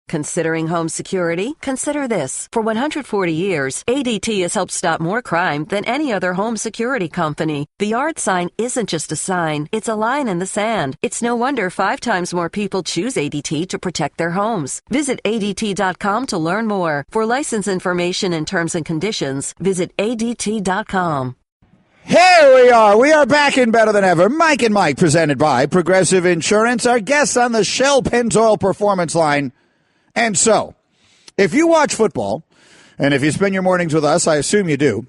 Considering home security? Consider this. For 140 years, ADT has helped stop more crime than any other home security company. The yard sign isn't just a sign, it's a line in the sand. It's no wonder 5 times more people choose ADT to protect their homes. Visit ADT.com to learn more. For license information and terms and conditions, visit ADT.com. Here we are. We are back in Better Than Ever. Mike and Mike, presented by Progressive Insurance. Our guests on the Shell Pennzoil Performance Line. And so, if you watch football, and if you spend your mornings with us, I assume you do,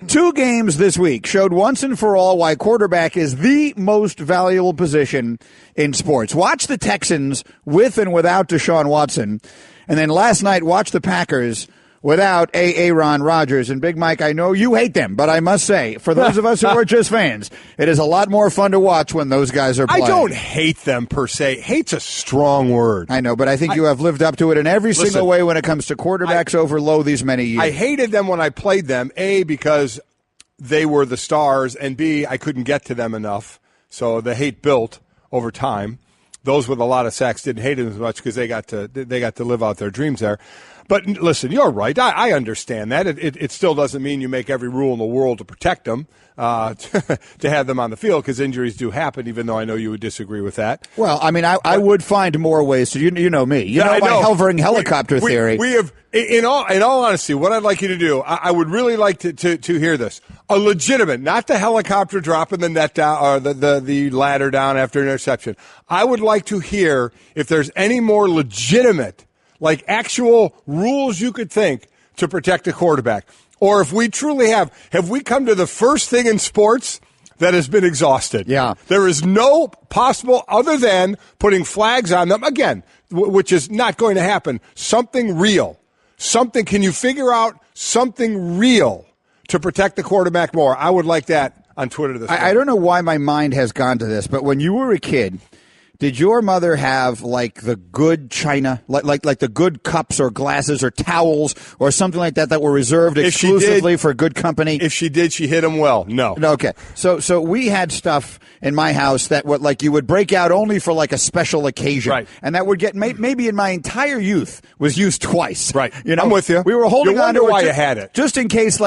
2 games this week showed once and for all why quarterback is the most valuable position in sports. Watch the Texans with and without Deshaun Watson. And then last night, watch the Packers without Aaron Rodgers. And Big Mike, I know you hate them, but I must say, for those of us who are just fans, it is a lot more fun to watch when those guys are playing. I don't hate them per se. Hate's a strong word. I know, but I think you have lived up to it in every single way when it comes to quarterbacks over low these many years. I hated them when I played them, A, because they were the stars, and B, I couldn't get to them enough. So the hate built over time. Those with a lot of sacks didn't hate them as much because they got to live out their dreams there. But listen, you're right. I understand that. It still doesn't mean you make every rule in the world to protect them, to have them on the field, because injuries do happen, even though I know you would disagree with that. Well, I mean, I would find more ways to, you know me. You know my hovering helicopter theory. We have, in all honesty, what I'd like you to do, I would really like to hear this. A legitimate, not the helicopter dropping the net down or the ladder down after an interception. I would like to hear if there's any more legitimate, like actual rules you could think to protect a quarterback. Or if we truly have we come to the first thing in sports that has been exhausted? Yeah. There is no possible other than putting flags on them, again, which is not going to happen. Something real. Can you figure out something real to protect the quarterback more? I would like that on Twitter this morning. I don't know why my mind has gone to this, but when you were a kid, did your mother have like the good china, like the good cups or glasses or towels or something like that were reserved exclusively for good company? If she did, she hit them well. No. Okay. So we had stuff in my house that you would break out only for like a special occasion. Right. And that would get maybe in my entire youth was used twice. Right. You know, I'm with you. We were holding on to it. Why you had it. Just in case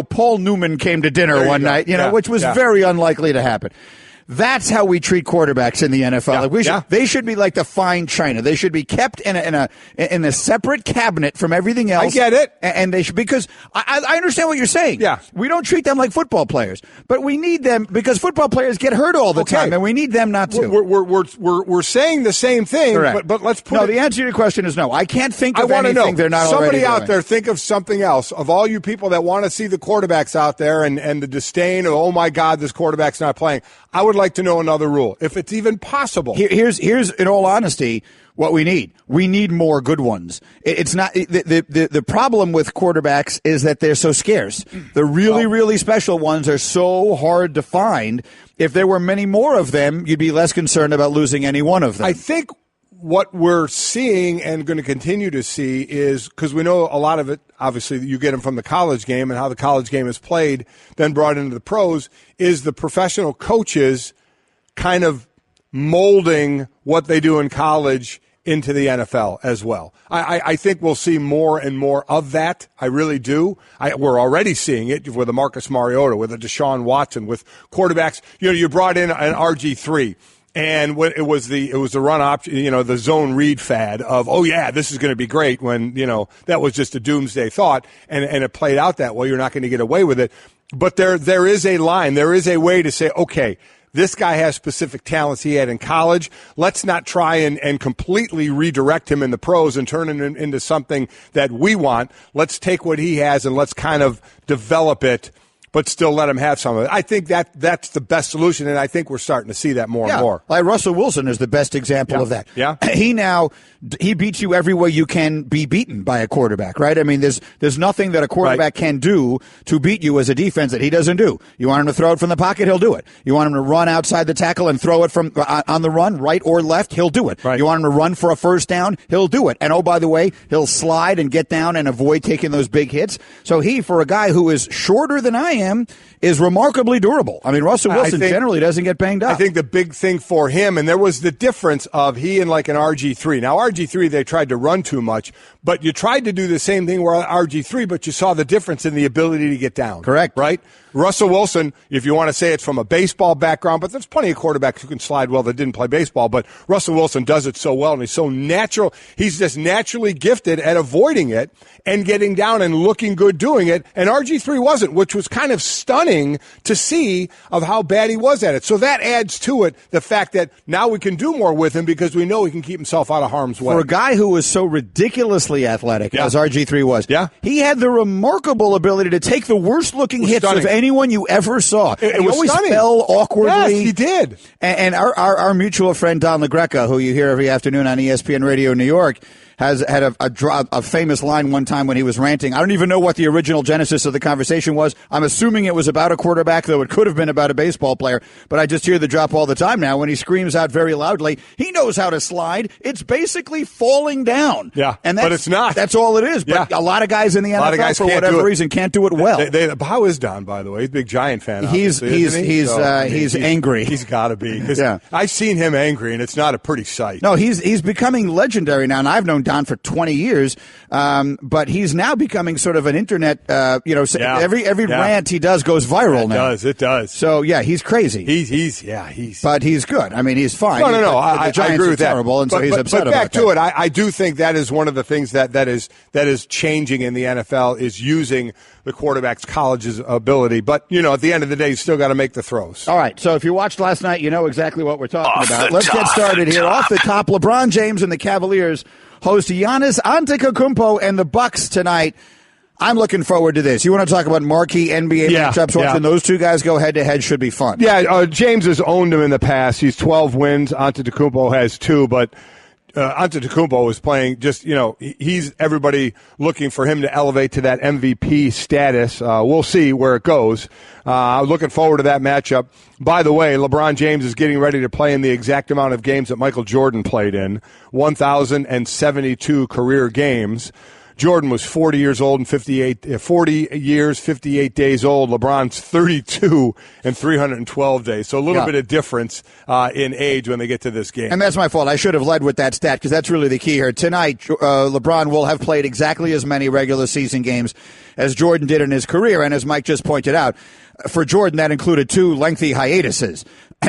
Paul Newman came to dinner one night, which was very unlikely to happen. That's how we treat quarterbacks in the NFL. Yeah. They should be like the fine china. They should be kept in a separate cabinet from everything else. I get it, and they should, because I understand what you're saying. Yeah, we don't treat them like football players, but we need them because football players get hurt all the time, and we need them not to. We're saying the same thing, but let's put. No, the answer to your question is no. I can't think of anything they're not somebody already out doing. there. Think of something else. Of all you people that want to see the quarterbacks out there and the disdain of, oh my God, this quarterback's not playing. I would like to know another rule, if it's even possible. Here's in all honesty, what we need. We need more good ones. It's not the problem with quarterbacks is that they're so scarce. The really special ones are so hard to find. If there were many more of them, you'd be less concerned about losing any one of them. I think what we're seeing and going to continue to see is, because we know a lot of it, obviously, you get them from the college game and how the college game is played, then brought into the pros, is the professional coaches kind of molding what they do in college into the NFL as well. I think we'll see more and more of that. I really do. We're already seeing it with a Marcus Mariota, with a Deshaun Watson, with quarterbacks. You brought in an RG3. And when it was the run option, the zone read fad of, oh yeah, this is going to be great, when, that was just a doomsday thought, and it played out that way. You're not going to get away with it. But there is a line, there is a way to say, okay, this guy has specific talents he had in college. Let's not try and completely redirect him in the pros and turn him into something that we want. Let's take what he has and let's kind of develop it, but still let him have some of it. I think that's the best solution, and I think we're starting to see that more and more. Like Russell Wilson is the best example of that. Yeah. He beats you every way you can be beaten by a quarterback, right? I mean, there's nothing that a quarterback can do to beat you as a defense that he doesn't do. You want him to throw it from the pocket, he'll do it. You want him to run outside the tackle and throw it from on the run, right or left, he'll do it. Right. You want him to run for a first down, he'll do it. And oh, by the way, he'll slide and get down and avoid taking those big hits. So for a guy who is shorter than I him is remarkably durable. I mean, Russell Wilson generally doesn't get banged up. I think the big thing for him, and there was the difference of he and like an RG3. Now, RG3, they tried to run too much, but you tried to do the same thing with RG3, but you saw the difference in the ability to get down. Correct. Right? Russell Wilson, if you want to say it's from a baseball background, but there's plenty of quarterbacks who can slide well that didn't play baseball, but Russell Wilson does it so well, and he's so natural. He's just naturally gifted at avoiding it and getting down and looking good doing it, and RG3 wasn't, which was kind of stunning to see of how bad he was at it. So that adds to it the fact that now we can do more with him because we know he can keep himself out of harm's way. For a guy who was so ridiculously athletic as RG3 was, he had the remarkable ability to take the worst-looking hits of anyone you ever saw. It was always stunning. Fell awkwardly. Yes, he did. And our mutual friend Don LaGreca, who you hear every afternoon on ESPN Radio New York, has had a famous line one time when he was ranting. I don't even know what the original genesis of the conversation was. I'm assuming it was about a quarterback, though it could have been about a baseball player. But I just hear the drop all the time now when he screams out very loudly, he knows how to slide. It's basically falling down. Yeah, and but it's not. That's all it is. But a lot of guys in the NFL, for whatever reason, can't do it well. How is Don, by the way? He's a big Giant fan. He's angry. He's got to be. I've seen him angry, and it's not a pretty sight. No, he's becoming legendary now, and I've known Don for 20 years, but he's now becoming sort of an internet, every rant he does goes viral now. It does. So, he's crazy. But he's good. I mean, he's fine. No. I agree with that. Terrible, and so he's upset about that. But back to it, I do think that is one of the things that is changing in the NFL is using the quarterback's college's ability. But, at the end of the day, you still got to make the throws. All right, so if you watched last night, you know exactly what we're talking about. Let's get started here. Off the top, LeBron James and the Cavaliers host Giannis Antetokounmpo and the Bucks tonight. I'm looking forward to this. You want to talk about marquee NBA matchups? Watching those two guys go head-to-head should be fun. Yeah, James has owned him in the past. He's 12 wins. Antetokounmpo has 2, but Antetokounmpo is playing just, he's everybody looking for him to elevate to that MVP status. We'll see where it goes. Looking forward to that matchup. By the way, LeBron James is getting ready to play in the exact amount of games that Michael Jordan played in, 1,072 career games. Jordan was 40 years old and 58 days old. LeBron's 32 and 312 days. So a little bit of difference in age when they get to this game. And that's my fault. I should have led with that stat because that's really the key here. Tonight, LeBron will have played exactly as many regular season games as Jordan did in his career. And as Mike just pointed out, for Jordan, that included 2 lengthy hiatuses.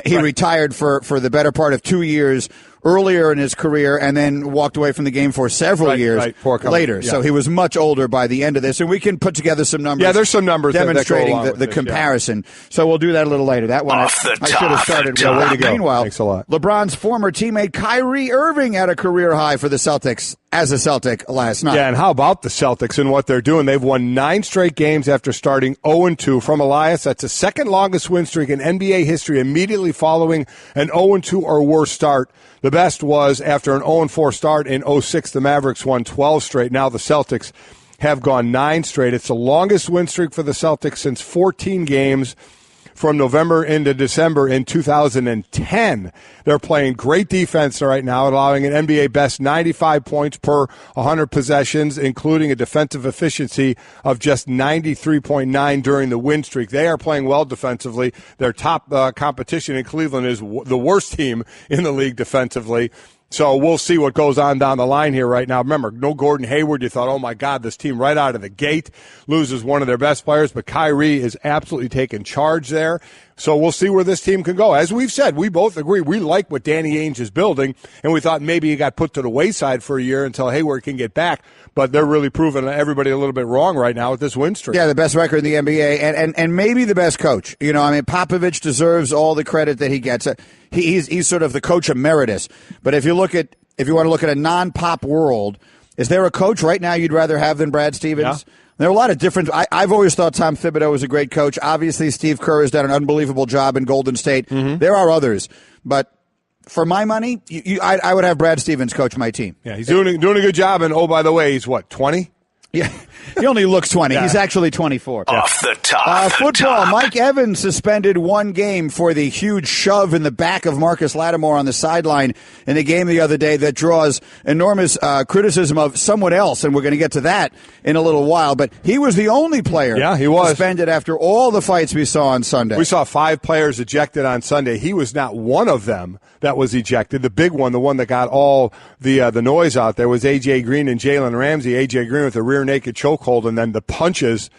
He retired for the better part of 2 years earlier in his career and then walked away from the game for several years later. So he was much older by the end of this. And we can put together some numbers. Yeah, there's some numbers demonstrating the comparison. So we'll do that a little later. That one I should have started. Way to go. Meanwhile, thanks a lot. LeBron's former teammate Kyrie Irving had a career high for the Celtics as a Celtic last night. Yeah, and how about the Celtics and what they're doing? They've won 9 straight games after starting 0-2 from Elias. That's the second longest win streak in NBA history immediately following an 0-2 or worse start. The best was after an 0-4 start in 2006. The Mavericks won 12 straight. Now the Celtics have gone 9 straight. It's the longest win streak for the Celtics since 14 games from November into December in 2010. They're playing great defense right now, allowing an NBA best 95 points per 100 possessions, including a defensive efficiency of just 93.9 during the win streak. They are playing well defensively. Their top competition in Cleveland is the worst team in the league defensively. So we'll see what goes on down the line here right now. Remember, no Gordon Hayward. You thought, oh, my God, this team right out of the gate loses one of their best players. But Kyrie is absolutely taking charge there. So we'll see where this team can go. As we've said, we both agree we like what Danny Ainge is building, and we thought maybe he got put to the wayside for a year until Hayward can get back. But they're really proving everybody a little bit wrong right now with this win streak. Yeah, the best record in the NBA and maybe the best coach. Popovich deserves all the credit that he gets. He's sort of the coach emeritus. But if you want to look at a non-pop world, is there a coach right now you'd rather have than Brad Stevens? Yeah. There are a lot of different. I've always thought Tom Thibodeau was a great coach. Obviously, Steve Kerr has done an unbelievable job in Golden State. Mm-hmm. There are others, but for my money, I would have Brad Stevens coach my team. Yeah, he's doing a good job. And by the way, he's what, 20? Yeah, he only looks 20. Yeah. He's actually 24. Off the top. Football. Mike Evans suspended one game for the huge shove in the back of Marcus Lattimore on the sideline in the game the other day that draws enormous criticism of someone else, and we're going to get to that in a little while. But he was the only player he was suspended after all the fights we saw on Sunday. We saw 5 players ejected on Sunday. He was not one of them that was ejected. The big one, the one that got all the noise out there, was A.J. Green and Jalen Ramsey. A.J. Green with a rear naked chokehold, and then the punches.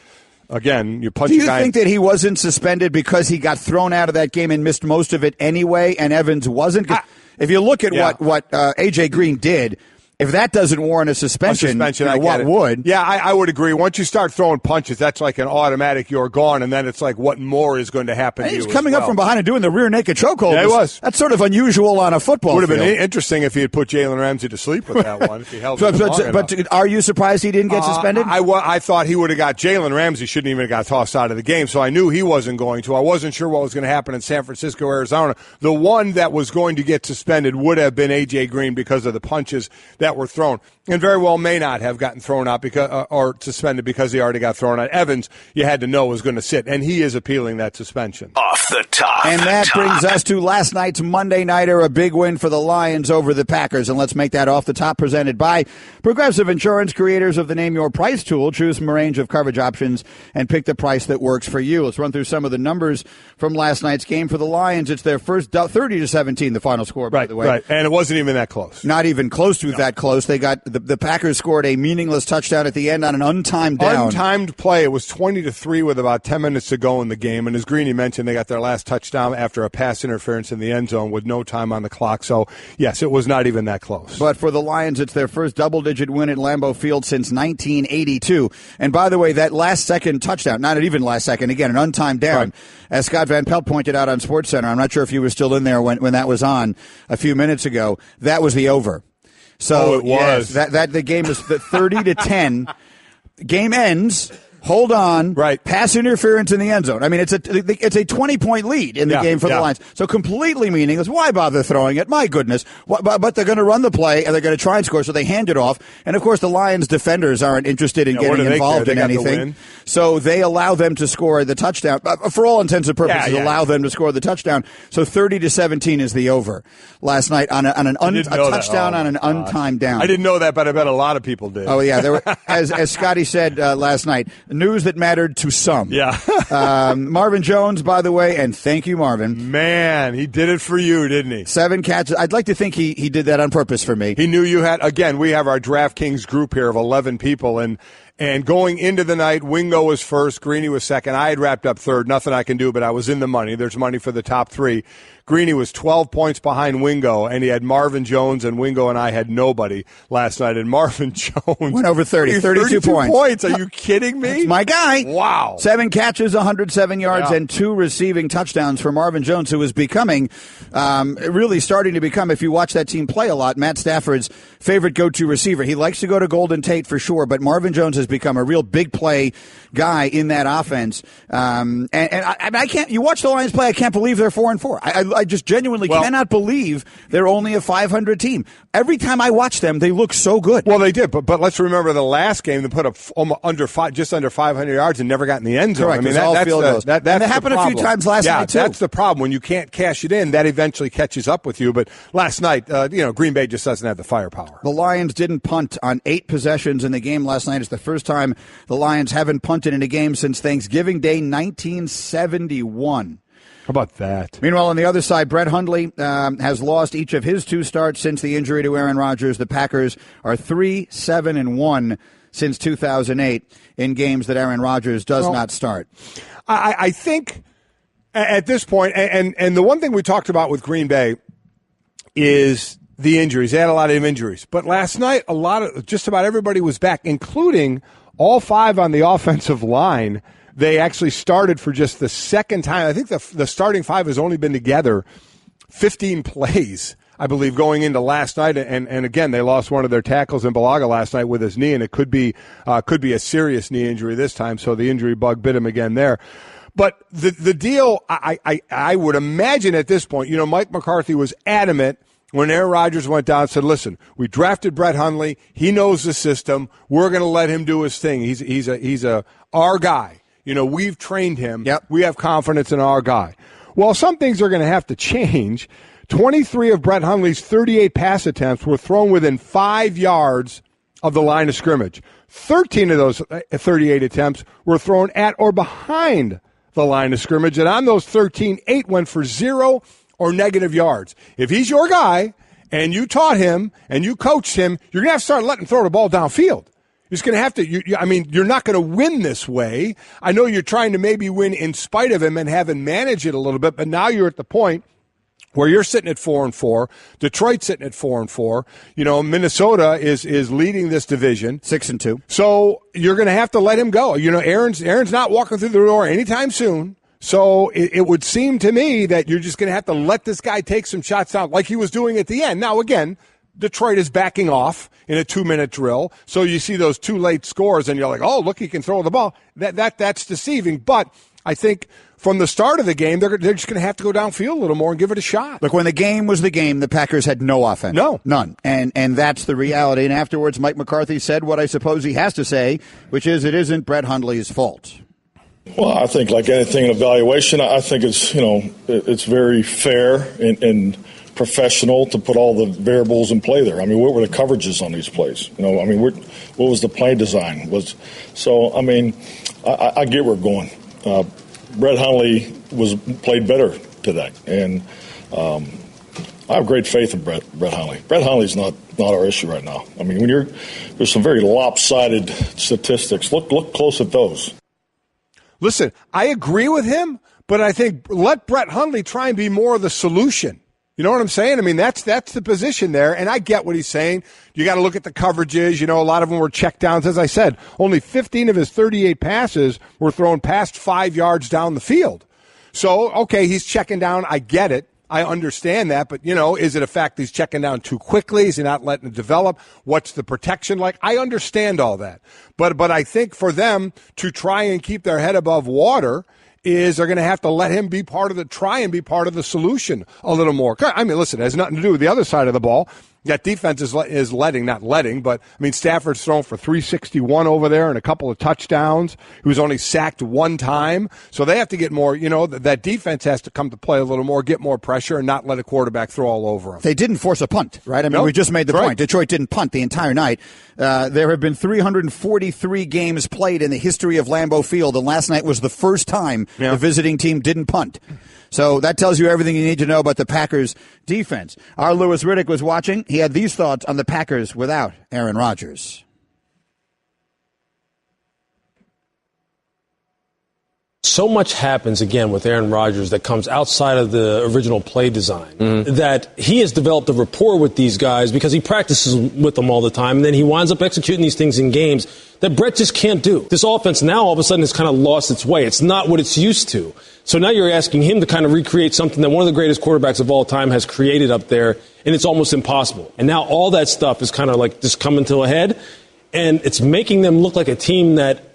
Again, you punch. Do you a guy think that he wasn't suspended because he got thrown out of that game and missed most of it anyway, and Evans wasn't? If you look at what A.J. Green did, if that doesn't warrant a suspension what would? Yeah, I would agree. Once you start throwing punches, that's like an automatic you're gone, and then it's like what more is going to happen to you? He's coming up from behind and doing the rear naked chokehold. Yeah, he was. That's sort of unusual on a football field. Would have been field. Interesting if he had put Jalen Ramsey to sleep with that one. If he held but are you surprised he didn't get suspended? I thought he would have got Jalen Ramsey. Shouldn't even have got tossed out of the game, so I knew he wasn't going to. I wasn't sure what was going to happen in San Francisco, Arizona. The one that was going to get suspended would have been A.J. Green because of the punches that were thrown. And very well may not have gotten thrown out because or suspended because he already got thrown out. Evans, you had to know, was going to sit, and he is appealing that suspension. Off the top. And that brings us to last night's Monday Nighter, a big win for the Lions over the Packers. And let's make that off the top, presented by Progressive Insurance, creators of the Name Your Price tool. Choose from a range of coverage options and pick the price that works for you. Let's run through some of the numbers from last night's game for the Lions. It's their first 30-17, the final score, by the way. Right, and it wasn't even that close. Not even close to that close. They got the Packers scored a meaningless touchdown at the end on an untimed down. Untimed play. It was 20-3 with about 10 minutes to go in the game. And as Greeny mentioned, they got their last touchdown after a pass interference in the end zone with no time on the clock. So, yes, it was not even that close. But for the Lions, it's their first double-digit win at Lambeau Field since 1982. And by the way, that last-second touchdown, not even last second, again, an untimed down, right, as Scott Van Pelt pointed out on SportsCenter, I'm not sure if you were still in there when that was on a few minutes ago, that was the over. So it was. Yes, that the game is 30-10. Game ends. Hold on. Right. Pass interference in the end zone. I mean, it's a 20-point lead in the game for the Lions. So completely meaningless. Why bother throwing it? My goodness. But they're going to run the play, and they're going to try and score, so they hand it off. And, of course, the Lions defenders aren't interested in getting involved in anything. So they allow them to score the touchdown. For all intents and purposes, allow them to score the touchdown. So 30-17 is the over last night on a touchdown on an untimed down. I didn't know that, but I bet a lot of people did. Oh, yeah. There were, as Scotty said last night, news that mattered to some. Yeah. Marvin Jones, by the way, and thank you, Marvin. Man, he did it for you, didn't he? 7 catches. I'd like to think he did that on purpose for me. He knew you had. Again, we have our DraftKings group here of 11 people, and going into the night, Wingo was first, Greeny was second. I had wrapped up third. Nothing I can do, but I was in the money. There's money for the top 3. Greeny was 12 points behind Wingo, and he had Marvin Jones, and Wingo and I had nobody last night. And Marvin Jones went over 32 points. Are you kidding me? That's my guy. Wow. 7 catches, 107 yards, and 2 receiving touchdowns for Marvin Jones, who is becoming, really starting to become, if you watch that team play a lot, Matt Stafford's favorite go-to receiver. He likes to go to Golden Tate for sure, but Marvin Jones has become a real big play guy in that offense. And I can't, you watch the Lions play, I can't believe they're 4-4. I just genuinely cannot believe they're only a 500 team. Every time I watch them, they look so good. Well, they did, but let's remember the last game they put up just under 500 yards and never got in the end zone. Correct, I mean, that's that happened a few times last night too. That's the problem. When you can't cash it in, that eventually catches up with you. But last night, Green Bay just doesn't have the firepower. The Lions didn't punt on 8 possessions in the game last night. It's the first time the Lions haven't punted in a game since Thanksgiving Day 1971. How about that? Meanwhile, on the other side, Brett Hundley has lost each of his 2 starts since the injury to Aaron Rodgers. The Packers are 3-7-1 since 2008 in games that Aaron Rodgers does not start. I think at this point, and the one thing we talked about with Green Bay is the injuries. They had a lot of injuries. But last night, just about everybody was back, including all 5 on the offensive line. They actually started for just the second time. I think the starting 5 has only been together 15 plays, I believe, going into last night. And again, they lost one of their tackles in Balaga last night with his knee, and it could be a serious knee injury this time. So the injury bug bit him again there. But the deal, I would imagine at this point, Mike McCarthy was adamant when Aaron Rodgers went down and said, listen, we drafted Brett Hundley. He knows the system. We're going to let him do his thing. He's our guy. We've trained him. Yep. We have confidence in our guy. Well, some things are going to have to change. 23 of Brett Hundley's 38 pass attempts were thrown within 5 yards of the line of scrimmage. 13 of those 38 attempts were thrown at or behind the line of scrimmage. And on those 13, 8 went for 0 or negative yards. If he's your guy and you taught him and you coached him, you're going to have to start letting him throw the ball downfield. You're just going to have to, you're not going to win this way. I know you're trying to maybe win in spite of him and have him manage it a little bit, but now you're at the point where you're sitting at 4-4. Detroit's sitting at 4-4. Minnesota is leading this division. 6-2. So you're going to have to let him go. Aaron's not walking through the door anytime soon. So it would seem to me that you're just going to have to let this guy take some shots down like he was doing at the end. Now, again, Detroit is backing off in a 2-minute drill. So you see those 2 late scores and you're like, oh, look, he can throw the ball. That's deceiving. But I think from the start of the game, they're just going to have to go downfield a little more and give it a shot. Look, when the game was the game, the Packers had no offense. No. None. And that's the reality. And afterwards, Mike McCarthy said what I suppose he has to say, which is it isn't Brett Hundley's fault. Well, I think like anything in evaluation, I think it's very fair and professional to put all the variables in play there. I mean, what were the coverages on these plays? What was the play design? I get where we're going. Brett Hundley played better today, and I have great faith in Brett Hundley. Brett Hundley's not our issue right now. I mean, there's some very lopsided statistics. Look close at those. Listen, I agree with him, but I think let Brett Hundley try and be more of the solution. You know what I'm saying? I mean, that's the position there, and I get what he's saying. You got to look at the coverages. A lot of them were check downs. As I said, only 15 of his 38 passes were thrown past 5 yards down the field. So, okay, he's checking down. I get it. I understand that, but, is it a fact he's checking down too quickly? Is he not letting it develop? What's the protection like? I understand all that. But I think for them to try and keep their head above water is they're going to have to let him try and be part of the solution a little more. I mean, listen, it has nothing to do with the other side of the ball. That defense is not letting, but, Stafford's thrown for 361 over there and a couple of touchdowns. He was only sacked one time. So they have to get more, that defense has to come to play a little more, get more pressure, and not let a quarterback throw all over him. They didn't force a punt, right? Nope. We just made the point. Right. Detroit didn't punt the entire night. There have been 343 games played in the history of Lambeau Field, and last night was the first time the visiting team didn't punt. So that tells you everything you need to know about the Packers' defense. Our Louis Riddick was watching. He had these thoughts on the Packers without Aaron Rodgers. So much happens, again, with Aaron Rodgers that comes outside of the original play design, that he has developed a rapport with these guys because he practices with them all the time, and then he winds up executing these things in games that Brett just can't do. This offense now all of a sudden has kind of lost its way. It's not what it's used to. So now you're asking him to kind of recreate something that one of the greatest quarterbacks of all time has created up there, and it's almost impossible. And now all that stuff is kind of like just coming to a head, and it's making them look like a team that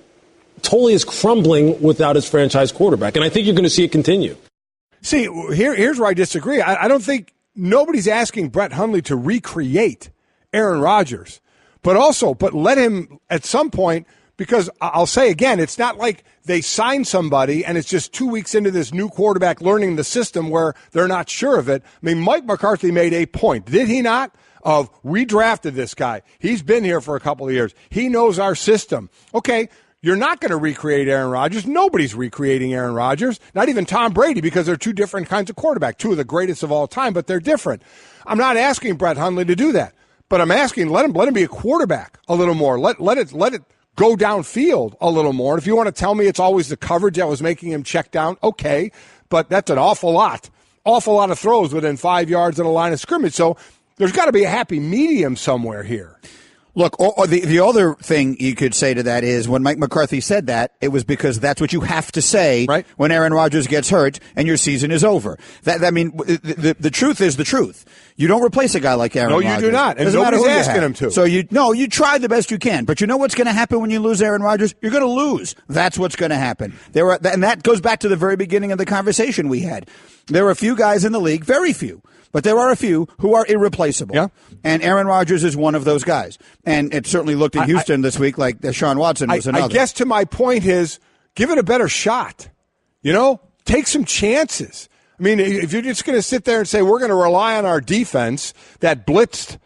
totally is crumbling without his franchise quarterback. And I think you're going to see it continue. See, here's where I disagree. I don't think nobody's asking Brett Hundley to recreate Aaron Rodgers, but let him at some point, because I'll say again, it's not like they signed somebody and it's just 2 weeks into this new quarterback learning the system where they're not sure of it. I mean, Mike McCarthy made a point, did he not? We drafted this guy. He's been here for a couple of years. He knows our system. Okay. You're not going to recreate Aaron Rodgers. Nobody's recreating Aaron Rodgers, not even Tom Brady, because they're two different kinds of quarterback, two of the greatest of all time, but they're different. I'm not asking Brett Hundley to do that, but I'm asking let him be a quarterback a little more. Let it go downfield a little more. And if you want to tell me it's always the coverage that was making him check down, okay, but that's an awful lot of throws within 5 yards of the line of scrimmage. So there's got to be a happy medium somewhere here. Look, or the other thing you could say to that is when Mike McCarthy said that, it was because that's what you have to say when Aaron Rodgers gets hurt and your season is over. The truth is the truth. You don't replace a guy like Aaron Rodgers. No, you do not. And Doesn't matter nobody's who you asking have. him to. So you try the best you can. But you know what's going to happen when you lose Aaron Rodgers? You're going to lose. That's what's going to happen. And that goes back to the very beginning of the conversation we had. There are a few guys in the league, very few, but there are a few who are irreplaceable. Yeah. And Aaron Rodgers is one of those guys. And it certainly looked in Houston this week like Deshaun Watson was another. I guess to my point is, give it a better shot. Take some chances. I mean, if you're just going to sit there and say we're going to rely on our defense that blitzed,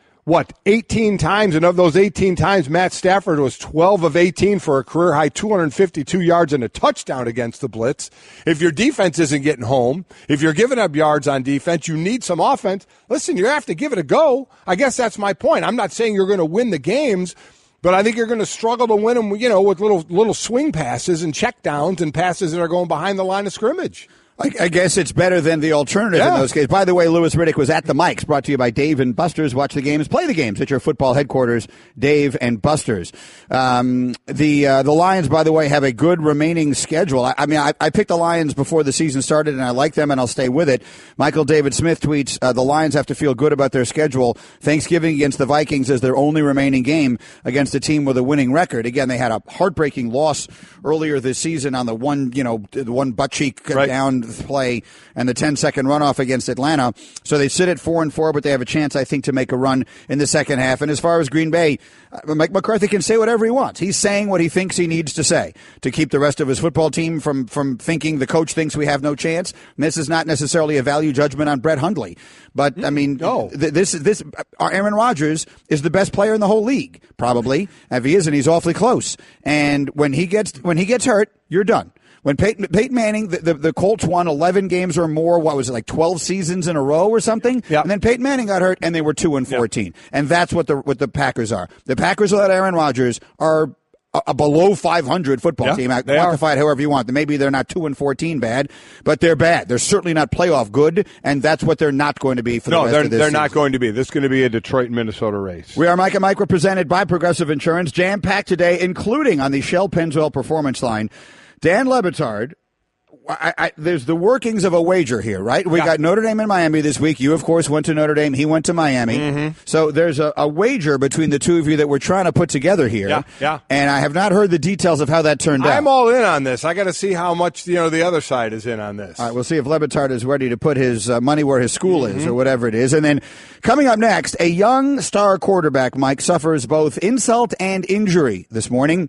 18 times, and of those 18 times, Matt Stafford was 12 of 18 for a career-high 252 yards and a touchdown against the blitz. If your defense isn't getting home, if you're giving up yards on defense, you need some offense. Listen, you have to give it a go. I guess that's my point. I'm not saying you're going to win the games, but I think you're going to struggle to win them, with little swing passes and checkdowns and passes that are going behind the line of scrimmage. I guess it's better than the alternative in those cases. By the way, Louis Riddick was at the mics, brought to you by Dave and Buster's. Watch the games, play the games at your football headquarters, Dave and Buster's. The Lions, by the way, have a good remaining schedule. I picked the Lions before the season started, and I like them, and I'll stay with it. Michael David Smith tweets, the Lions have to feel good about their schedule. Thanksgiving against the Vikings is their only remaining game against a team with a winning record. Again, they had a heartbreaking loss earlier this season on the one butt cheek down play and the 10-second runoff against Atlanta. So they sit at 4-4, but they have a chance, I think, to make a run in the second half. And as far as Green Bay, Mike McCarthy can say whatever he wants. He's saying what he thinks he needs to say to keep the rest of his football team from thinking the coach thinks we have no chance. And this is not necessarily a value judgment on Brett Hundley. But, this Aaron Rodgers is the best player in the whole league, probably. If he isn't, he's awfully close. And when he gets hurt, you're done. When Peyton Manning, the Colts won 11 games or more, 12 seasons in a row or something? Yep. And then Peyton Manning got hurt, and they were 2-14. Yep. And that's what the Packers are. The Packers without Aaron Rodgers are a below 500 football team. Quantify it however you want. Maybe they're not 2-14 bad, but they're bad. They're certainly not playoff good, and that's what they're not going to be for the rest of this season. They're not going to be. This is going to be a Detroit and Minnesota race. We are Mike and Mike, represented by Progressive Insurance, jam-packed today, including on the Shell Pennzoil Performance Line. Dan Le Batard, there's the workings of a wager here, right? We got Notre Dame and Miami this week. You, of course, went to Notre Dame. He went to Miami. Mm-hmm. So there's a wager between the two of you that we're trying to put together here. Yeah. And I have not heard the details of how that turned out. I'm all in on this. I got to see how much the other side is in on this. All right, we'll see if Le Batard is ready to put his money where his school is or whatever it is. And then coming up next, a young star quarterback, Mike, suffers both insult and injury this morning.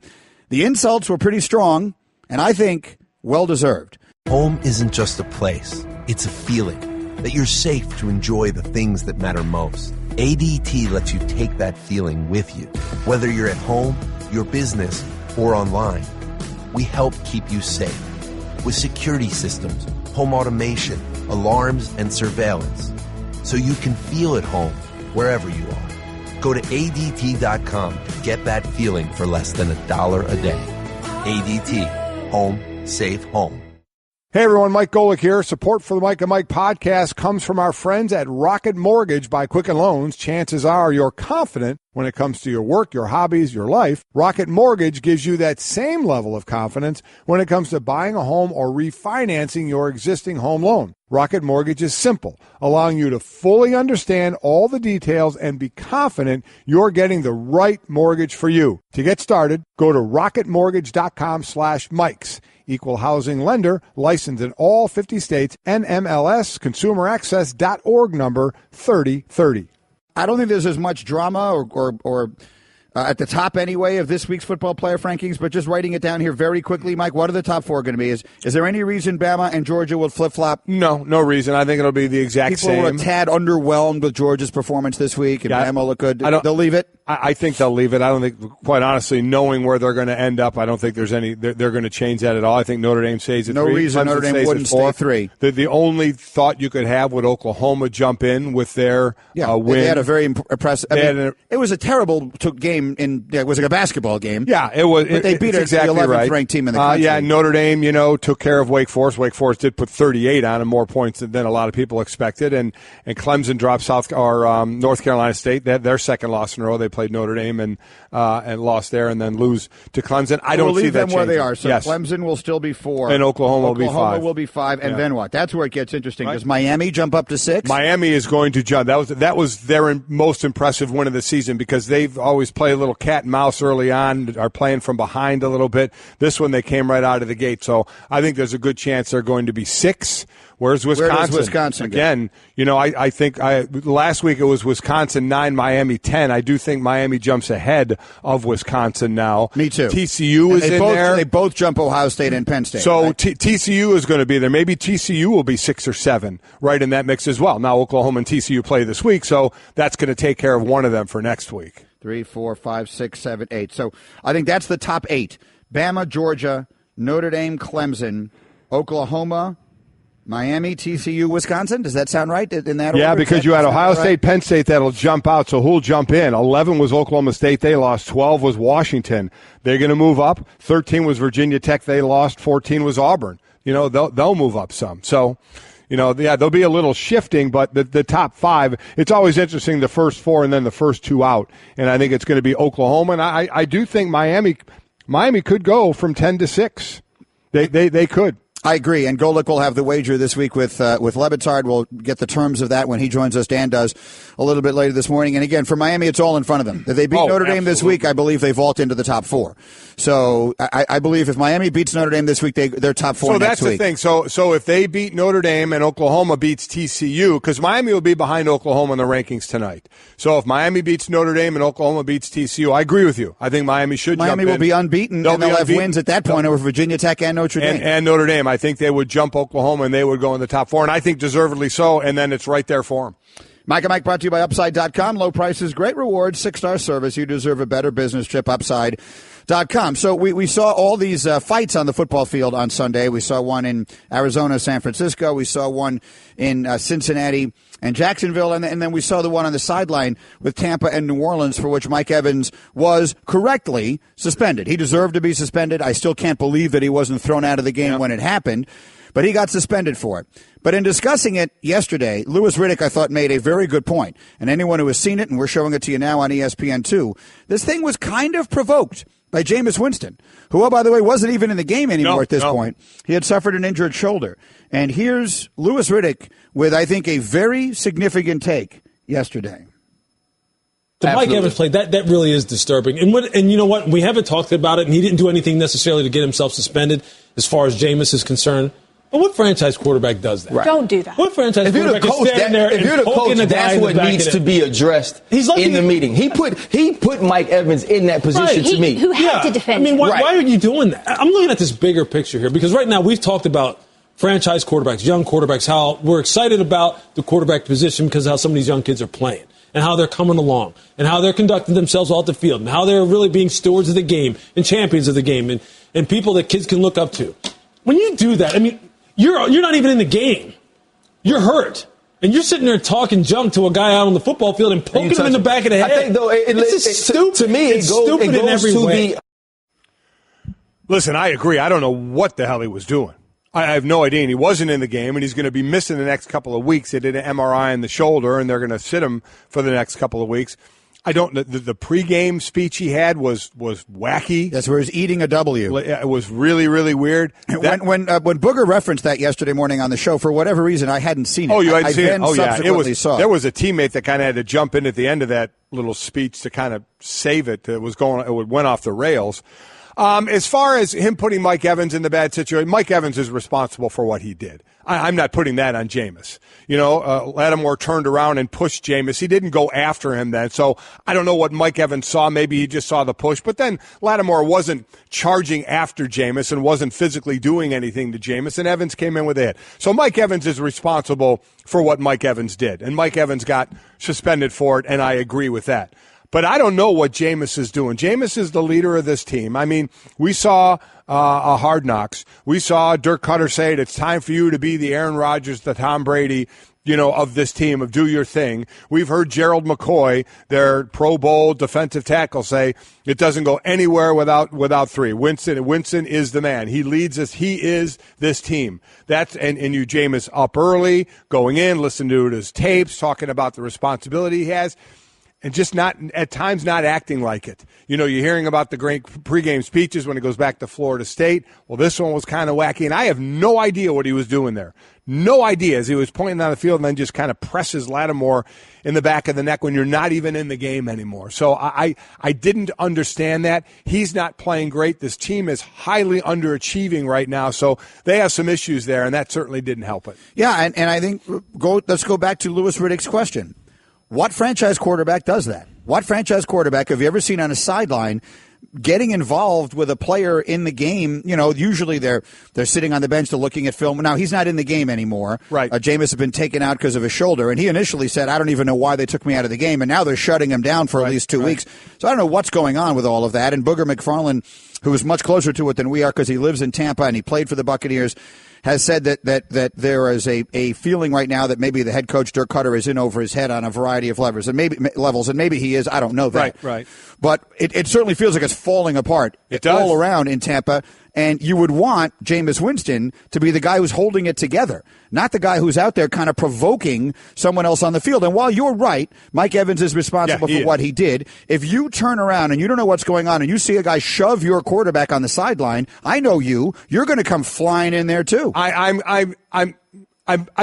The insults were pretty strong, and I think well-deserved. Home isn't just a place. It's a feeling that you're safe to enjoy the things that matter most. ADT lets you take that feeling with you. Whether you're at home, your business, or online, we help keep you safe. With security systems, home automation, alarms, and surveillance. So you can feel at home wherever you are. Go to ADT.com to get that feeling for less than $1 a day. ADT. Home. Safe home. Hey everyone, Mike Golick here. Support for the Mike and Mike podcast comes from our friends at Rocket Mortgage by Quicken Loans. Chances are you're confident when it comes to your work, your hobbies, your life. Rocket Mortgage gives you that same level of confidence when it comes to buying a home or refinancing your existing home loan. Rocket Mortgage is simple, allowing you to fully understand all the details and be confident you're getting the right mortgage for you. To get started, go to rocketmortgage.com/Mikes. Equal housing lender, licensed in all 50 states, NMLS, consumeraccess.org number 3030. I don't think there's as much drama or at the top anyway of this week's football player rankings, but just writing it down here very quickly, Mike, what are the top four going to be? Is there any reason Bama and Georgia will flip-flop? No reason. I think it'll be the exact same. People were a tad underwhelmed with Georgia's performance this week, and Bama look good. They'll leave it? I think they'll leave it. I don't think, quite honestly, knowing where they're going to end up, I don't think there's any. They're going to change that at all. I think Notre Dame stays at 3. No reason Notre Dame wouldn't stay 3. The only thought you could have would Oklahoma jump in with their win. They had a very impressive. It was a terrible game. It was like a basketball game. Yeah, it was. But they beat the 11th ranked team in the country. Notre Dame, took care of Wake Forest. Wake Forest did put 38 on and more points than a lot of people expected. And Clemson dropped North Carolina State. They had their second loss in a row. They played Notre Dame and lost there, and then lose to Clemson. I don't we'll see that them where they changing. are. So yes. Clemson will still be 4. And Oklahoma will be 5. And then what? That's where it gets interesting. Does Miami jump up to 6? Miami is going to jump. That was their most impressive win of the season because they've always played a little cat and mouse early on, are playing from behind a little bit. This one, they came right out of the gate. So I think there's a good chance they're going to be 6. Where's Wisconsin? Where does Wisconsin Again, I think last week it was Wisconsin 9, Miami 10. I do think Miami jumps ahead of Wisconsin now. Me too. TCU is in there. They both jump Ohio State and Penn State. So right? TCU is going to be there. Maybe TCU will be 6 or 7 right in that mix as well. Now Oklahoma and TCU play this week, so that's going to take care of one of them for next week. 3, 4, 5, 6, 7, 8. So I think that's the top 8. Bama, Georgia, Notre Dame, Clemson, Oklahoma, Miami, TCU, Wisconsin. Does that sound right in that order? Yeah, because you had Ohio State, Penn State that'll jump out, so who'll jump in? 11 was Oklahoma State. They lost. 12 was Washington. They're going to move up. 13 was Virginia Tech. They lost. 14 was Auburn. They'll move up some. So, there'll be a little shifting, but the top 5, it's always interesting, the first 4 and then the first 2 out. And I think it's going to be Oklahoma. And I do think Miami could go from 10 to 6. They could. I agree, and Golick will have the wager this week with Lebitard. We'll get the terms of that when he joins us. Dan does a little bit later this morning. And again, for Miami, it's all in front of them. If they beat Notre Dame this week, I believe they vault into the top 4. So I believe if Miami beats Notre Dame this week, they're top 4 next week. So that's the thing. So if they beat Notre Dame and Oklahoma beats TCU, because Miami will be behind Oklahoma in the rankings tonight. So if Miami beats Notre Dame and Oklahoma beats TCU, I agree with you. I think Miami should jump in. Miami will be unbeaten, and they'll have wins at that point over Virginia Tech and Notre Dame. And Notre Dame. I think they would jump Oklahoma, and they would go in the top 4, and I think deservedly so, and then it's right there for them. Mike and Mike brought to you by Upside.com. Low prices, great rewards, 6-star service. You deserve a better business trip. Upside.com. So we saw all these fights on the football field on Sunday. We saw one in Arizona, San Francisco. We saw one in Cincinnati and Jacksonville. And then we saw the one on the sideline with Tampa and New Orleans, for which Mike Evans was correctly suspended. He deserved to be suspended. I still can't believe that he wasn't thrown out of the game when it happened. But he got suspended for it. But in discussing it yesterday, Louis Riddick, I thought, made a very good point. And anyone who has seen it, and we're showing it to you now on ESPN2, this thing was kind of provoked by Jameis Winston, who, by the way, wasn't even in the game anymore at this point. He had suffered an injured shoulder. And here's Louis Riddick with, I think, a very significant take yesterday. The Mike Evans play, that really is disturbing. And you know what? We haven't talked about it, and he didn't do anything necessarily to get himself suspended as far as Jameis is concerned. But what franchise quarterback does that? Right. Don't do that. What franchise quarterback is standing there and poking the guy in the back? That's what needs to be addressed in the meeting. He put Mike Evans in that position to me. Who had to defend him. Why are you doing that? I'm looking at this bigger picture here because right now we've talked about franchise quarterbacks, young quarterbacks, how we're excited about the quarterback position because of how some of these young kids are playing and how they're coming along and how they're conducting themselves off the field and how they're really being stewards of the game and champions of the game and people that kids can look up to. When you do that, you're not even in the game. You're hurt. And you're sitting there talking junk to a guy out on the football field and poking him in the back of the head. I think, though, it's just stupid. To me, it's stupid in every way. Listen, I agree. I don't know what the hell he was doing. I have no idea. And he wasn't in the game, and he's going to be missing the next couple of weeks. They did an MRI in the shoulder, and they're going to sit him for the next couple of weeks. I don't. The pregame speech he had was wacky. That's where he's eating a W. It was really, really weird. When Booger referenced that yesterday morning on the show, for whatever reason, I hadn't seen it. Oh, you hadn't seen it? Oh, yeah. There was a teammate that kind of had to jump in at the end of that little speech to kind of save it. It went off the rails. As far as him putting Mike Evans in the bad situation, Mike Evans is responsible for what he did. I'm not putting that on Jameis. Lattimore turned around and pushed Jameis. He didn't go after him then. So I don't know what Mike Evans saw. Maybe he just saw the push. But then Lattimore wasn't charging after Jameis and wasn't physically doing anything to Jameis, and Evans came in with it. So Mike Evans is responsible for what Mike Evans did. And Mike Evans got suspended for it, and I agree with that. But I don't know what Jameis is doing. Jameis is the leader of this team. We saw a Hard Knocks. We saw Dirk Cutter say it's time for you to be the Aaron Rodgers, the Tom Brady, of this team, of do your thing. We've heard Gerald McCoy, their Pro Bowl defensive tackle, say it doesn't go anywhere without three. Winston is the man. He leads us. He is this team. And you, Jameis, up early, going in, listen to his tapes, talking about the responsibility he has. and just not at times not acting like it. You know, you're hearing about the great pregame speeches when he goes back to Florida State. Well, this one was kind of wacky, and I have no idea what he was doing there. No idea, as he was pointing down the field and then just kind of presses Lattimore in the back of the neck when you're not even in the game anymore. So I didn't understand that. He's not playing great. This team is highly underachieving right now, so they have some issues there, and that certainly didn't help it. Yeah, and I think let's go back to Louis Riddick's question. What franchise quarterback does that? What franchise quarterback have you ever seen on a sideline getting involved with a player in the game? You know, usually they're sitting on the bench, they're looking at film. Now, he's not in the game anymore. Right. Jameis has been taken out because of his shoulder, and he initially said, I don't even know why they took me out of the game, and now they're shutting him down for at least 2 weeks. So I don't know what's going on with all of that. And Booger McFarland, who is much closer to it than we are because he lives in Tampa and he played for the Buccaneers, has said that there is a feeling right now that maybe the head coach, Dirk Cutter, is in over his head on a variety of levels, and maybe he is. I don't know that. Right. But it certainly feels like it's falling apart. It does. All around in Tampa, and you would want Jameis Winston to be the guy who's holding it together, not the guy who's out there kind of provoking someone else on the field. And while you're right, Mike Evans is responsible for what he did. If you turn around and you don't know what's going on and you see a guy shove your quarterback on the sideline, I know you're going to come flying in there too. I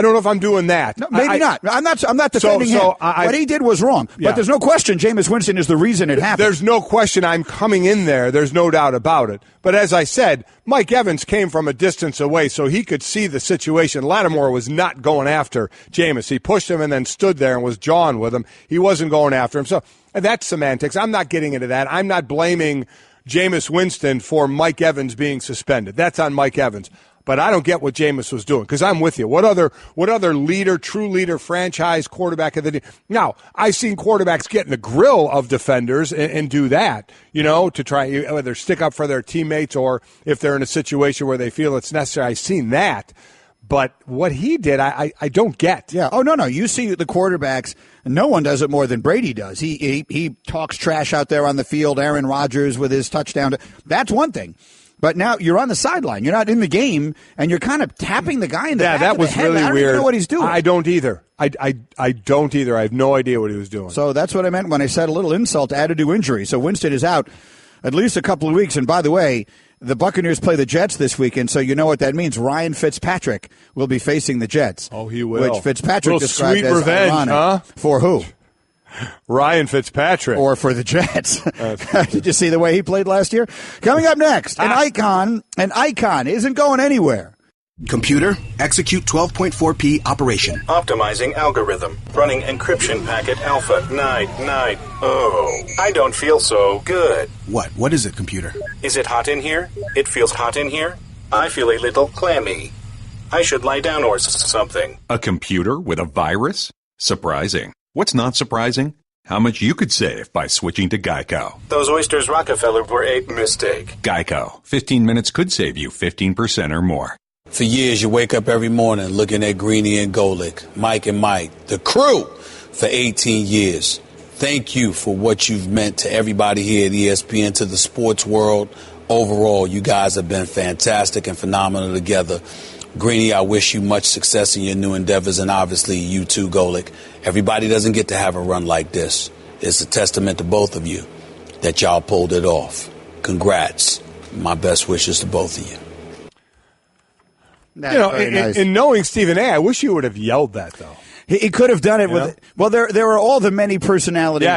don't know if I'm doing that. No, maybe not. I'm not defending him. What he did was wrong. Yeah. But there's no question Jameis Winston is the reason it happened. There's no question I'm coming in there. There's no doubt about it. But as I said, Mike Evans came from a distance away, so he could see the situation. Lattimore was not going after Jameis. He pushed him and then stood there and was jawing with him. He wasn't going after him. So that's semantics. I'm not getting into that. I'm not blaming Jameis Winston for Mike Evans being suspended. That's on Mike Evans. But I don't get what Jameis was doing, because I'm with you. What other leader, true leader, franchise quarterback of the team? Now, I've seen quarterbacks get in the grill of defenders and do that, you know, to try whether stick up for their teammates or if they're in a situation where they feel it's necessary. I've seen that. But what he did, I don't get. Yeah. Oh, no. You see the quarterbacks, no one does it more than Brady does. He talks trash out there on the field, Aaron Rodgers with his touchdown. That's one thing. But now you're on the sideline. You're not in the game, and you're kind of tapping the guy in the back that of the was head. really I don't weird. even know what he's doing. I don't either. I don't either. I have no idea what he was doing. So that's what I meant when I said a little insult added to injury. So Winston is out at least a couple of weeks. And by the way, the Buccaneers play the Jets this weekend, so you know what that means. Ryan Fitzpatrick will be facing the Jets. Oh, he will. Which Fitzpatrick described sweet as revenge, ironic. huh? For who? Ryan Fitzpatrick. Or for the Jets. Did you see the way he played last year? Coming up next, an icon isn't going anywhere. Computer, execute 12.4p operation. Optimizing algorithm. Running encryption packet alpha. Night. Oh, I don't feel so good. What is it, computer? Is it hot in here? It feels hot in here. I feel a little clammy. I should lie down or something. A computer with a virus? Surprising. What's not surprising? How much you could save by switching to Geico. Those oysters Rockefeller were a mistake. Geico. 15 minutes could save you 15% or more. For years, you wake up every morning looking at Greenie and Golick, Mike and Mike, the crew, for 18 years. Thank you for what you've meant to everybody here at ESPN, to the sports world. Overall, you guys have been fantastic and phenomenal together. Greenie, I wish you much success in your new endeavors, and obviously you too, Golick. Everybody doesn't get to have a run like this. It's a testament to both of you that y'all pulled it off. Congrats. My best wishes to both of you. That's nice. In knowing Stephen A., I wish you would have yelled that, though. He could have done it with. Well, there are all the many personalities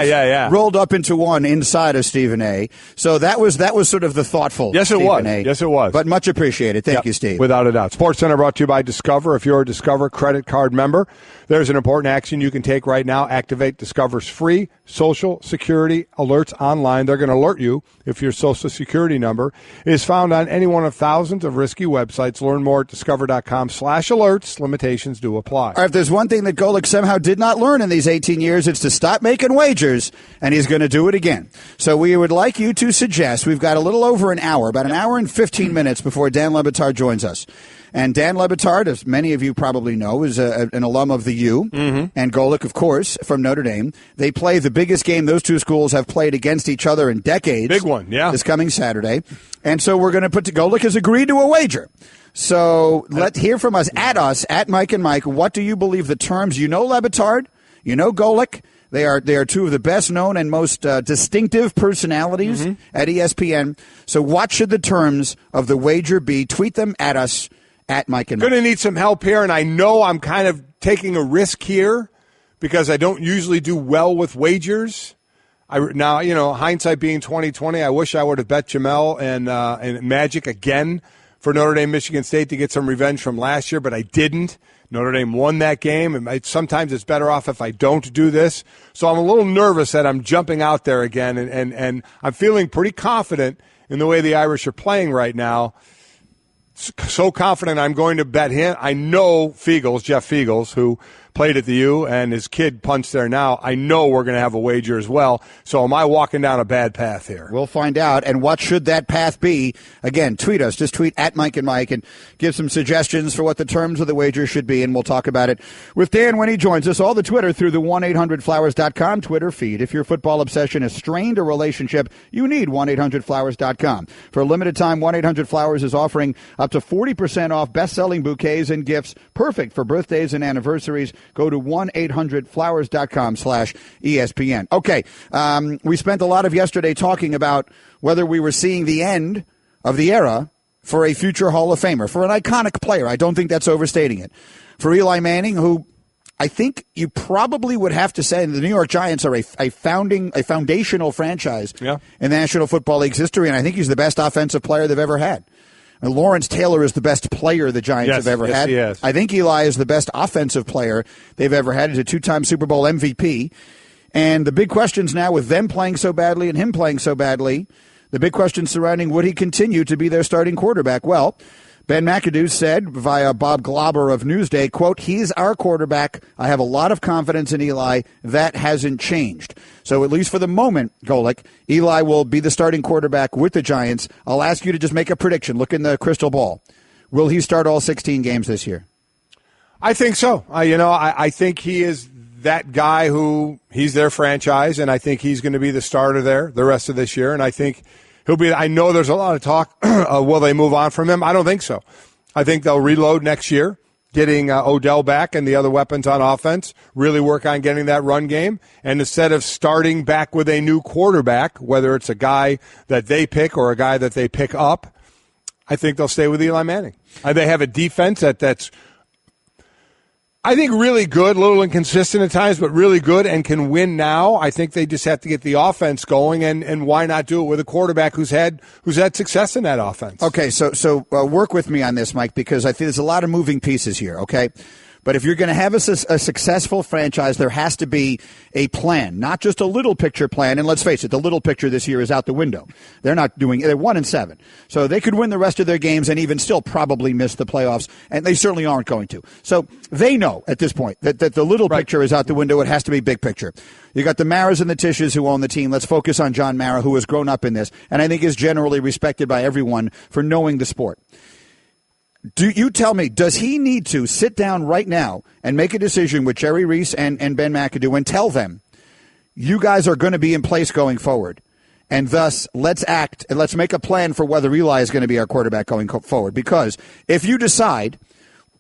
rolled up into one inside of Stephen A. So that was sort of the thoughtful. Yes, it Stephen was. A. Yes, it was. But much appreciated. Thank you, Steve. Without a doubt. SportsCenter brought to you by Discover. If you're a Discover credit card member, there's an important action you can take right now. Activate Discover's free Social Security alerts online. They're going to alert you if your Social Security number is found on any one of thousands of risky websites. Learn more at discover.com/alerts. Limitations do apply. All right, if there's one thing that Golick somehow did not learn in these 18 years, it's to stop making wagers, and he's going to do it again. So we would like you to suggest, we've got a little over an hour, about an hour and 15 minutes before Dan Le Batard joins us. And Dan Le Batard, as many of you probably know, is an alum of the U, and Golick, of course, from Notre Dame. They play the biggest game those two schools have played against each other in decades. Big one, yeah. This coming Saturday. And so we're going to Golick has agreed to a wager. So let's hear from us, at Mike and Mike. What do you believe the terms? You know Le Batard, you know Golick. They are two of the best known and most distinctive personalities at ESPN. So what should the terms of the wager be? Tweet them at us at Mike and Mike. Going to need some help here, and I know I'm kind of taking a risk here because I don't usually do well with wagers. Now, hindsight being 20/20, I wish I would have bet Jamel and Magic again for Notre Dame, Michigan State to get some revenge from last year, but I didn't. Notre Dame won that game, and sometimes it's better off if I don't do this. So I'm a little nervous that I'm jumping out there again, and I'm feeling pretty confident in the way the Irish are playing right now. So confident I'm going to bet him. I know Jeff Fiegels, who played at the U, and his kid punts there now. I know we're going to have a wager as well. So am I walking down a bad path here? We'll find out. And what should that path be? Again, tweet us. Just tweet at Mike and Mike and give some suggestions for what the terms of the wager should be, and we'll talk about it with Dan when he joins us. All the Twitter through the 1-800-Flowers.com Twitter feed. If your football obsession has strained a relationship, you need 1-800-Flowers.com. For a limited time, 1-800-Flowers is offering up to 40% off best-selling bouquets and gifts perfect for birthdays and anniversaries. Go to 1-800-Flowers.com/ESPN. Okay, we spent a lot of yesterday talking about whether we were seeing the end of the era for a future Hall of Famer, for an iconic player. I don't think that's overstating it. For Eli Manning, who I think you probably would have to say the New York Giants are a foundational franchise in the National Football League's history, and I think he's the best offensive player they've ever had. And Lawrence Taylor is the best player the Giants have ever had. He is. I think Eli is the best offensive player they've ever had. He's a two-time Super Bowl MVP. And the big questions now with them playing so badly and him playing so badly, the big question surrounding would he continue to be their starting quarterback? Well, Ben McAdoo said via Bob Glauber of Newsday, quote, "He's our quarterback. I have a lot of confidence in Eli. That hasn't changed." So at least for the moment, Golick, Eli will be the starting quarterback with the Giants. I'll ask you to just make a prediction. Look in the crystal ball. Will he start all 16 games this year? I think so. I think he is that guy who he's their franchise, and I think he's going to be the starter there the rest of this year, and I think he'll be. I know there's a lot of talk. Will they move on from him? I don't think so. I think they'll reload next year, getting Odell back and the other weapons on offense, really work on getting that run game. And instead of starting back with a new quarterback, whether it's a guy that they pick or a guy that they pick up, I think they'll stay with Eli Manning. They have a defense that's I think really good, a little inconsistent at times, but really good and can win now. I think they just have to get the offense going, and why not do it with a quarterback who's had success in that offense? Okay, so work with me on this, Mike, because I think there's a lot of moving pieces here, okay? But if you're going to have a successful franchise, there has to be a plan, not just a little picture plan. And let's face it, the little picture this year is out the window. They're 1-7. So they could win the rest of their games and even still probably miss the playoffs. And they certainly aren't going to. So they know at this point that the little picture is out the window. It has to be big picture. You got the Maras and the Tisches who own the team. Let's focus on John Mara, who has grown up in this. And I think is generally respected by everyone for knowing the sport. Do you tell me, does he need to sit down right now and make a decision with Jerry Reese and Ben McAdoo and tell them, you guys are going to be in place going forward, and thus let's act and let's make a plan for whether Eli is going to be our quarterback going forward? Because if you decide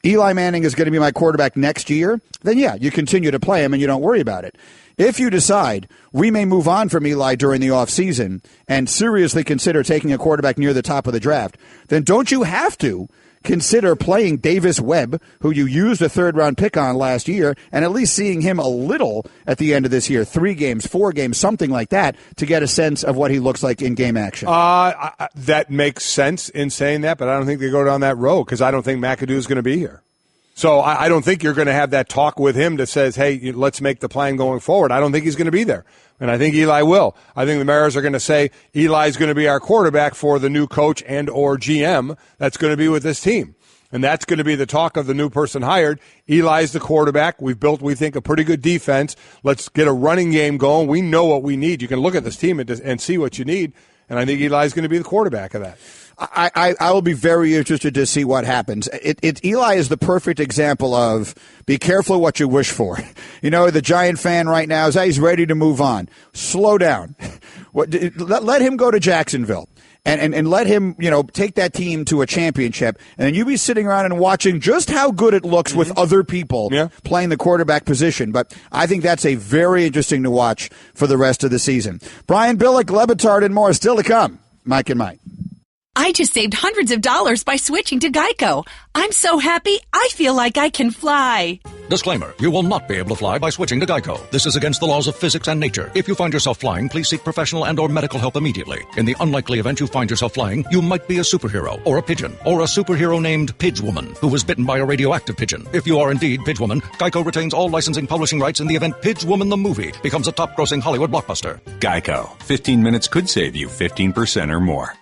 Eli Manning is going to be my quarterback next year, then yeah, you continue to play him and you don't worry about it. If you decide we may move on from Eli during the offseason and seriously consider taking a quarterback near the top of the draft, then don't you have to consider playing Davis Webb, who you used a third-round pick on last year, and at least seeing him a little at the end of this year, 3 games, 4 games, something like that, to get a sense of what he looks like in game action? That makes sense in saying that, but I don't think they go down that road because I don't think McAdoo is going to be here. So I don't think you're going to have that talk with him that says, hey, let's make the plan going forward. I don't think he's going to be there. And I think Eli will. I think the Maras are going to say Eli's going to be our quarterback for the new coach and or GM that's going to be with this team. And that's going to be the talk of the new person hired. Eli's the quarterback. We've built, we think, a pretty good defense. Let's get a running game going. We know what we need. You can look at this team and see what you need. And I think Eli's going to be the quarterback of that. I will be very interested to see what happens. Eli is the perfect example of be careful what you wish for. You know, the Giant fan right now is he's ready to move on. Slow down. Let him go to Jacksonville and let him, take that team to a championship. And then you be sitting around and watching just how good it looks with other people playing the quarterback position. But I think that's a very interesting to watch for the rest of the season. Brian Billick, Le Batard, and more still to come. Mike and Mike. I just saved hundreds of dollars by switching to Geico. I'm so happy, I feel like I can fly. Disclaimer, you will not be able to fly by switching to Geico. This is against the laws of physics and nature. If you find yourself flying, please seek professional and or medical help immediately. In the unlikely event you find yourself flying, you might be a superhero, or a pigeon, or a superhero named Pidgewoman, who was bitten by a radioactive pigeon. If you are indeed Pidgewoman, Geico retains all licensing publishing rights in the event Pidgewoman the movie becomes a top-grossing Hollywood blockbuster. Geico. 15 minutes could save you 15% or more.